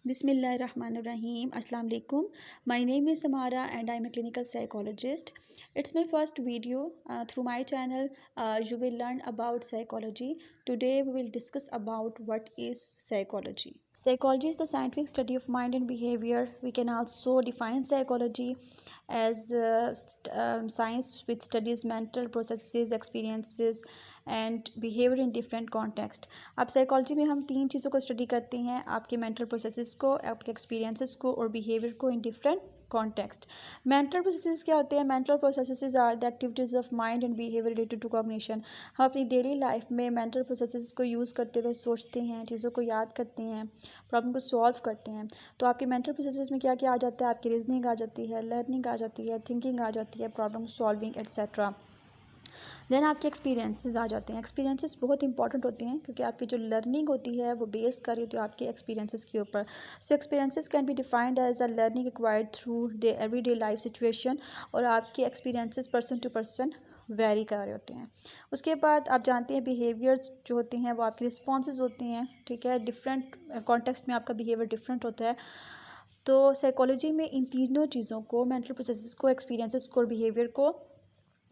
Bismillahirrahmanirrahim. Assalamu alaikum. My name is Samara and I'm a clinical psychologist. It's my first video. Through my channel, you will learn about psychology. Today we will discuss about what is psychology. Psychology is the scientific study of mind and behavior. We can also define psychology as science which studies mental processes, experiences and behaviour in different context. अब psychology में हम तीन चीज़ों को study करते हैं, आपके mental processes को, आपके एक्सपीरियंसेस को और बिहेवियर को in different context. Mental processes क्या होते हैं? Mental processes are the activities of mind and behaviour related to cognition. हम अपनी डेली लाइफ में मेंटल प्रोसेसेस को यूज़ करते हुए सोचते हैं, चीज़ों को याद करते हैं, प्रॉब्लम को सॉल्व करते हैं। तो आपके मेंटल प्रोसेसेस में क्या क्या आ जाता है? आपकी रीजनिंग आ जाती है, लर्निंग आ जाती है, थिंकिंग आ जाती है, प्रॉब्लम सॉल्विंग एट्सेट्रा। देन आपके एक्सपीरियंसेस आ जाते हैं। एक्सपीरियंसेस बहुत इंपॉर्टेंट होते हैं क्योंकि आपकी जो लर्निंग होती है वो बेस कर रही होती है आपके एक्सपीरियंसेस के ऊपर। So experiences can be defined as a learning acquired through everyday life situation, और आपके experiences person to person vary कर रहे होते हैं। उसके बाद आप जानते हैं बिहेवियर्स जो होते हैं वो आपके रिस्पॉन्सेज होते हैं, ठीक है। डिफरेंट कॉन्टेक्स्ट में आपका बिहेवियर डिफरेंट होता है। तो साइकोलॉजी में इन तीनों चीज़ों को, मेंटल प्रोसेसेस को, एक्सपीरियंसेस को और बिहेवियर को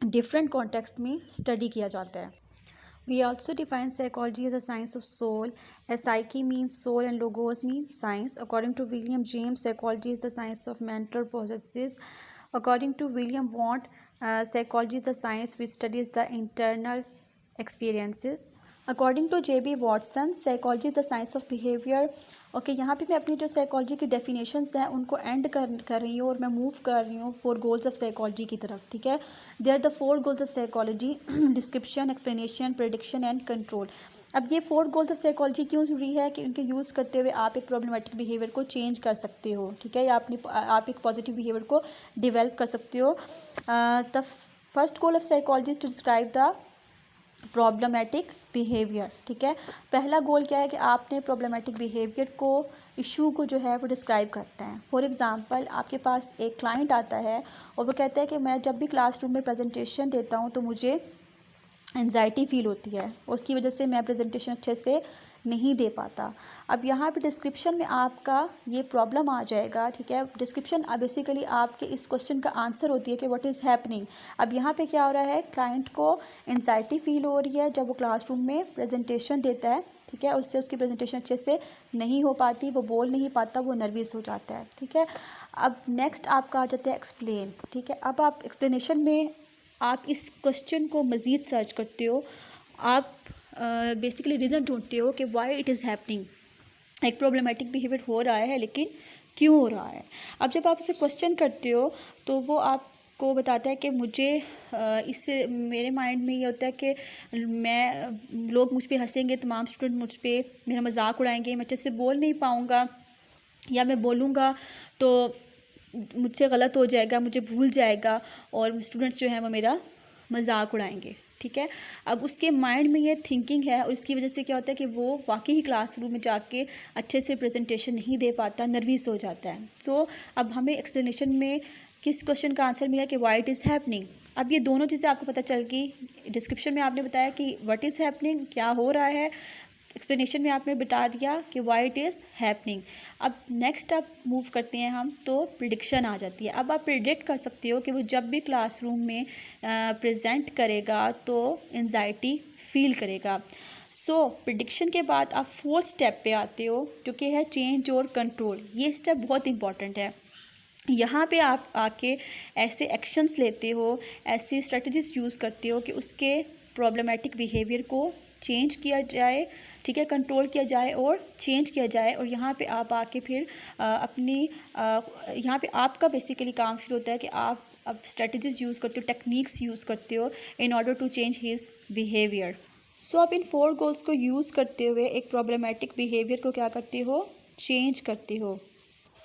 डिफरेंट कॉन्टेक्स्ट में स्टडी किया जाता है। We also define psychology as a science of soul, as psyche means soul and logos mean science. According to William James, psychology is the science of mental processes. According to William Wundt, psychology is the science which studies the internal experiences. According to J.B. Watson, psychology is the science of behaviour. Okay, यहाँ पे मैं अपनी जो psychology की definitions हैं उनको and कर रही हूँ और मैं मूव कर रही हूँ 4 गोल्स ऑफ साइकोलॉजी की तरफ, ठीक है। They are the 4 goals of psychology: description, explanation, prediction and control. अब ये 4 गोल्स ऑफ साइकोलॉजी क्यों ज़रूरी है कि उनके यूज़ करते हुए आप एक प्रॉब्लमेटिक बिहेवियर को चेंज कर सकते हो, ठीक है, या आप एक पॉजिटिव बिहेवियर को डिवेल्प कर सकते हो। The first goal of psychology is to describe the problematic behaviour, ठीक है। पहला गोल क्या है कि आपने प्रॉब्लमेटिक बिहेवियर को, इशू को जो है वो डिस्क्राइब करते हैं। फॉर एग्जांपल, आपके पास एक क्लाइंट आता है और वो कहता है कि मैं जब भी क्लासरूम में प्रेजेंटेशन देता हूँ तो मुझे एंजाइटी फील होती है और उसकी वजह से मैं प्रेजेंटेशन अच्छे से नहीं दे पाता। अब यहाँ पे डिस्क्रिप्शन में आपका ये प्रॉब्लम आ जाएगा, ठीक है। डिस्क्रिप्शन बेसिकली आपके इस क्वेश्चन का आंसर होती है कि व्हाट इज़ हैपनिंग। अब यहाँ पे क्या हो रहा है? क्लाइंट को एंजाइटी फील हो रही है जब वो क्लासरूम में प्रेजेंटेशन देता है, ठीक है। उससे उसकी प्रेजेंटेशन अच्छे से नहीं हो पाती, वो बोल नहीं पाता, वो नर्वस हो जाता है, ठीक है। अब नेक्स्ट आपका आ जाता है एक्सप्लेन, ठीक है। अब आप एक्सप्लेनेशन में आप इस क्वेश्चन को मज़ीद सर्च करते हो, आप बेसिकली रीज़न ढूंढते हो कि वाई इट इज़ हैपनिंग। एक प्रॉब्लमेटिक बिहेवियर हो रहा है लेकिन क्यों हो रहा है। अब जब आप उसे क्वेश्चन करते हो तो वो आपको बताता है कि मुझे इससे मेरे माइंड में ये होता है कि लोग मुझ पे हंसेंगे, तमाम स्टूडेंट मुझ पे मेरा मजाक उड़ाएंगे, मैं अच्छे से बोल नहीं पाऊँगा, या मैं बोलूँगा तो मुझसे गलत हो जाएगा, मुझे भूल जाएगा और स्टूडेंट्स जो हैं वो मेरा मजाक उड़ाएंगे, ठीक है। अब उसके माइंड में ये थिंकिंग है और इसकी वजह से क्या होता है कि वो वाकई ही क्लासरूम में जाके अच्छे से प्रेजेंटेशन नहीं दे पाता, नर्वस हो जाता है। तो अब हमें एक्सप्लेनेशन में किस क्वेश्चन का आंसर मिला कि वाई इट इज़ हैपनिंग। अब ये दोनों चीज़ें आपको पता चल गई। डिस्क्रिप्शन में आपने बताया कि व्हाट इज़ हैपनिंग, क्या हो रहा है। एक्सप्लेनेशन में आपने बता दिया कि वाई इट इज़ हैपनिंग। अब नेक्स्ट आप मूव करते हैं हम, तो प्रिडिक्शन आ जाती है। अब आप प्रिडिक्ट कर सकते हो कि वो जब भी क्लासरूम में प्रेजेंट करेगा तो एंजाइटी फील करेगा। सो प्रिडिक्शन के बाद आप 4th स्टेप पे आते हो जो कि है चेंज और कंट्रोल। ये स्टेप बहुत इंपॉर्टेंट है। यहाँ पे आप आके ऐसे एक्शंस लेते हो, ऐसी स्ट्रेटजीज यूज़ करते हो कि उसके प्रॉब्लमेटिक बिहेवियर को चेंज किया जाए, ठीक है, कंट्रोल किया जाए और चेंज किया जाए। और यहाँ पे आप आके फिर यहाँ पे आपका बेसिकली काम शुरू होता है कि आप अब स्ट्रेटजीज यूज़ करते हो, टेक्निक्स यूज़ करते हो in order to change his behaviour. So आप इन 4 गोल्स को यूज़ करते हुए एक प्रॉब्लमेटिक बिहेवियर को क्या करते हो? चेंज करते हो।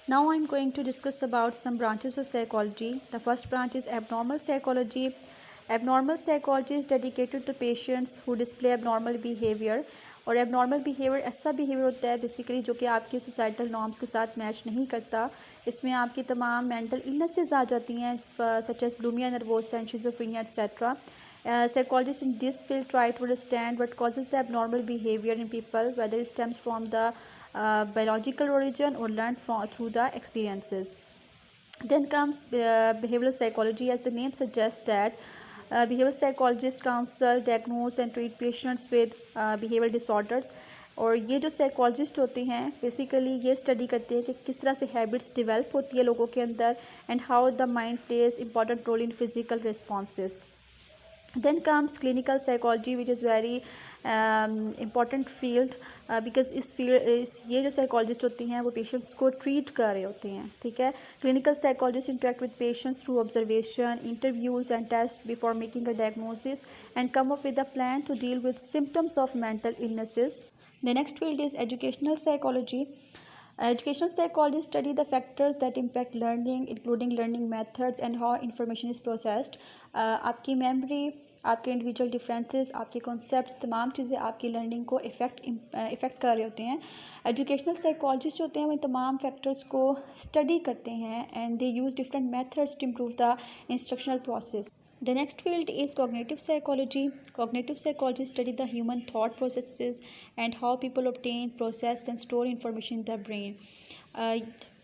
Now I am going to discuss about some branches of psychology. The first branch is abnormal psychology. Abnormal psychology is dedicated to patients who display abnormal behavior. और एबनॉर्मल बिहेवियर ऐसा behaviour होता है basically जो कि आपके societal norms के साथ match नहीं करता। इसमें आपकी तमाम मेंटल इलनेसेस आ जाती हैं, such as bulimia nervosa and schizophrenia etcetera. Psychologists in this field try to understand what causes the abnormal behavior in people, whether it stems from the biological origin or learned through the experiences. Then comes behavioral psychology. As the name suggests that behavioral psychologists counsel, diagnose and treat patients with behavioral disorders. और ये जो psychologist होते हैं basically ये study करते हैं कि किस तरह से हैबिट्स डेवलप होती है लोगों के अंदर and how the mind plays important role in physical responses. Then comes clinical psychology, which is very important field because इस ये जो साइकोलॉजिस्ट होती हैं वो पेशेंट्स को ट्रीट कर रहे होते हैं. ठीक है. Clinical psychologist interact with patients through observation, interviews and test before making a diagnosis and come up with a plan to deal with symptoms of mental illnesses. The next field is educational psychology. Educational psychologists study the factors that impact learning, including learning methods and how information is processed. आपकी memory, आपके individual differences, आपके concepts, तमाम चीज़ें आपकी learning को effect कर रहे होते हैं. एजुकेशनल साइकोलॉजिस्ट होते हैं वो इन तमाम फैक्टर्स को स्टडी करते हैं and they use different methods to improve the instructional process. The next field is cognitive psychology. Cognitive psychologists study the human thought processes and how people obtain, process and store information in the brain.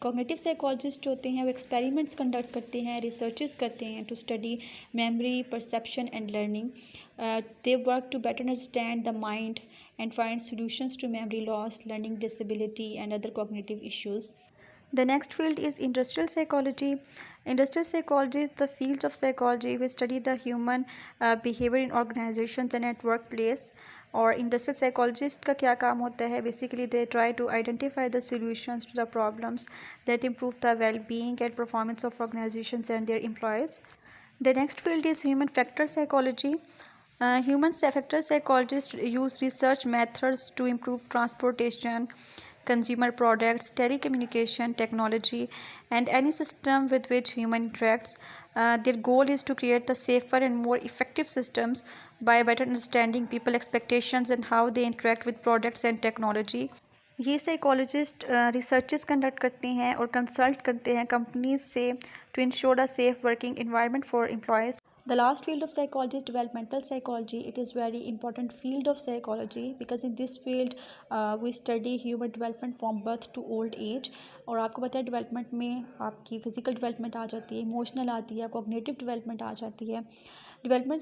Cognitive psychologist होते हैं वो experiments conduct करते हैं, researches करते हैं to study memory, perception and learning. They work to better understand the mind and find solutions to memory loss, learning disability and other cognitive issues. The next field is industrial psychology. Industrial psychology is the field of psychology which study the human behavior in organizations and at workplace. और industrial psychologist का क्या काम होता है basically they try to identify the solutions to the problems that improve the well being and performance of organisations and their employees. The next field is human factor psychology. Human factor psychologists use research methods to improve transportation, consumer products, telecommunication technology, and any system with which human interacts. Their goal is to create the safer and more effective systems by better understanding people expectations and how they interact with products and technology. ये psychologist researches conduct करते हैं और consult करते हैं companies से to ensure a safe working environment for employees. The last field of psychology is developmental psychology. It is very important field of psychology because in this field we study human development from birth to old age. और आपको पता है development में आपकी physical development आ जाती है, emotional आती है, कॉग्निटिव डेवलपमेंट आ जाती है. Development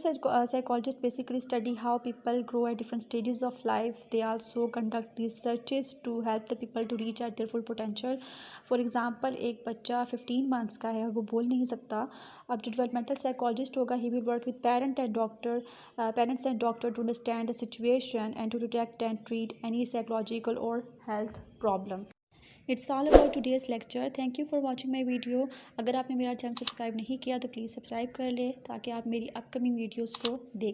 psychologists basically study how people grow at different stages of life. They also conduct researches to help the people to reach at their full potential. For example, एक बच्चा 15 months का है और वो बोल नहीं सकता. अब जो डेवलपमेंटल साइकोलॉजिस्ट होगा he will work with parents and doctor to understand the situation and to detect and treat any psychological or health problem. It's all about today's lecture. Thank you for watching my video. अगर आपने मेरा channel subscribe नहीं किया तो please subscribe कर लें ताकि आप मेरी अपकमिंग वीडियोज़ को देख